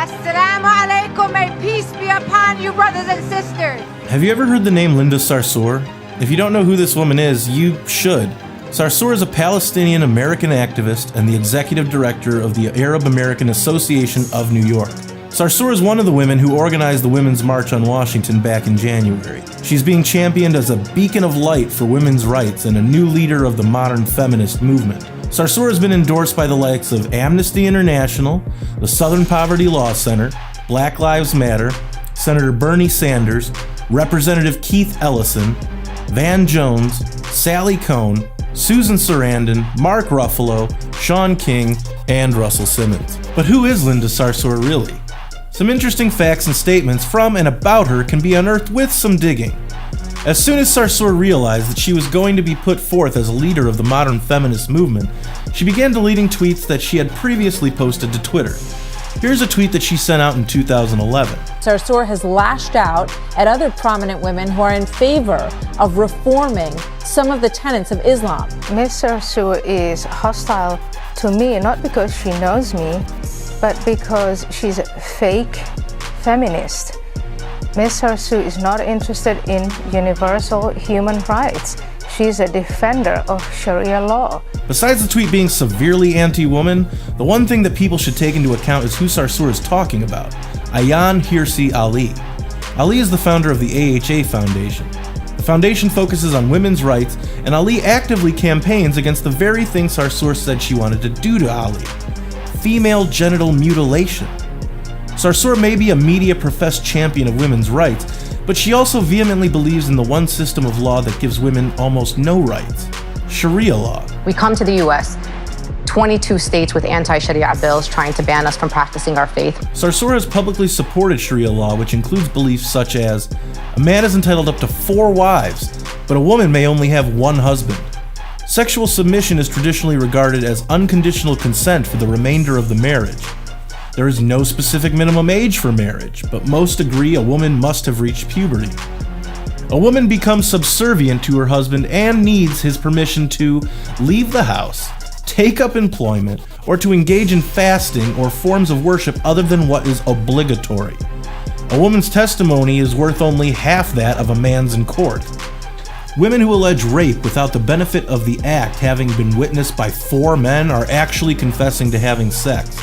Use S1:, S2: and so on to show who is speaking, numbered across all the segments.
S1: Assalamu alaikum, may peace be upon you, brothers and sisters.
S2: Have you ever heard the name Linda Sarsour? If you don't know who this woman is, you should. Sarsour is a Palestinian-American activist and the executive director of the Arab American Association of New York. Sarsour is one of the women who organized the Women's March on Washington back in January. She's being championed as a beacon of light for women's rights and a new leader of the modern feminist movement. Sarsour has been endorsed by the likes of Amnesty International, the Southern Poverty Law Center, Black Lives Matter, Senator Bernie Sanders, Representative Keith Ellison, Van Jones, Sally Cohn, Susan Sarandon, Mark Ruffalo, Sean King, and Russell Simmons. But who is Linda Sarsour really? Some interesting facts and statements from and about her can be unearthed with some digging. As soon as Sarsour realized that she was going to be put forth as a leader of the modern feminist movement, she began deleting tweets that she had previously posted to Twitter. Here's a tweet that she sent out in 2011.
S3: Sarsour has lashed out at other prominent women who are in favor of reforming some of the tenets of Islam.
S4: Ms. Sarsour is hostile to me, not because she knows me, but because she's a fake feminist. Ms. Sarsour is not interested in universal human rights. She's a defender of Sharia law.
S2: Besides the tweet being severely anti-woman, the one thing that people should take into account is who Sarsour is talking about, Ayaan Hirsi Ali. Ali is the founder of the AHA Foundation. The foundation focuses on women's rights, and Ali actively campaigns against the very thing Sarsour said she wanted to do to Ali: female genital mutilation. Sarsour may be a media-professed champion of women's rights, but she also vehemently believes in the one system of law that gives women almost no rights: Sharia law.
S5: We come to the U.S., 22 states with anti-Sharia bills trying to ban us from practicing our faith.
S2: Sarsour has publicly supported Sharia law, which includes beliefs such as a man is entitled up to 4 wives, but a woman may only have 1 husband. Sexual submission is traditionally regarded as unconditional consent for the remainder of the marriage. There is no specific minimum age for marriage, but most agree a woman must have reached puberty. A woman becomes subservient to her husband and needs his permission to leave the house, take up employment, or to engage in fasting or forms of worship other than what is obligatory. A woman's testimony is worth only half that of a man's in court. Women who allege rape without the benefit of the act having been witnessed by 4 men are actually confessing to having sex.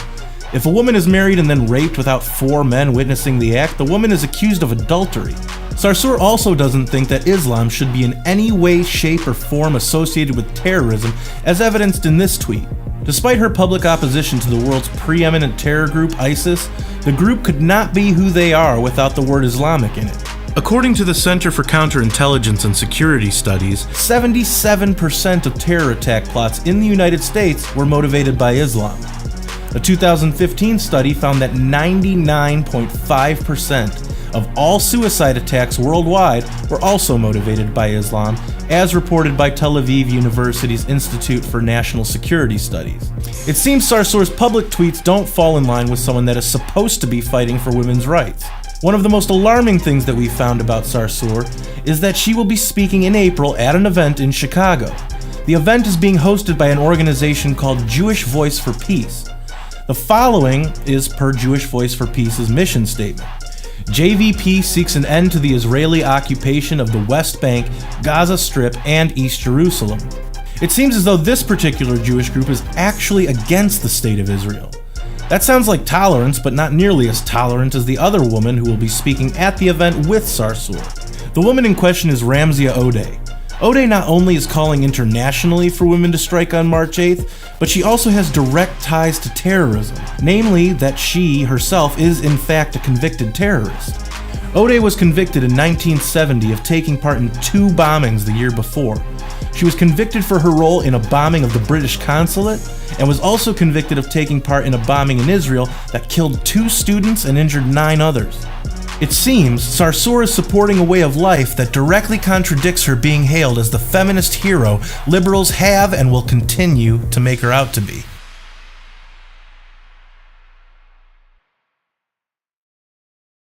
S2: If a woman is married and then raped without 4 men witnessing the act, the woman is accused of adultery. Sarsour also doesn't think that Islam should be in any way, shape, or form associated with terrorism, as evidenced in this tweet. Despite her public opposition to the world's preeminent terror group, ISIS, the group could not be who they are without the word Islamic in it. According to the Center for Counterintelligence and Security Studies, 77% of terror attack plots in the United States were motivated by Islam. A 2015 study found that 99.5% of all suicide attacks worldwide were also motivated by Islam, as reported by Tel Aviv University's Institute for National Security Studies. It seems Sarsour's public tweets don't fall in line with someone that is supposed to be fighting for women's rights. One of the most alarming things that we found about Sarsour is that she will be speaking in April at an event in Chicago. The event is being hosted by an organization called Jewish Voice for Peace. The following is per Jewish Voice for Peace's mission statement. JVP seeks an end to the Israeli occupation of the West Bank, Gaza Strip, and East Jerusalem. It seems as though this particular Jewish group is actually against the state of Israel. That sounds like tolerance, but not nearly as tolerant as the other woman who will be speaking at the event with Sarsour. The woman in question is Ramzia Odeh. Odeh not only is calling internationally for women to strike on March 8th, but she also has direct ties to terrorism, namely that she herself is in fact a convicted terrorist. Odeh was convicted in 1970 of taking part in 2 bombings the year before. She was convicted for her role in a bombing of the British consulate, and was also convicted of taking part in a bombing in Israel that killed 2 students and injured 9 others. It seems Sarsour is supporting a way of life that directly contradicts her being hailed as the feminist hero liberals have and will continue to make her out to be.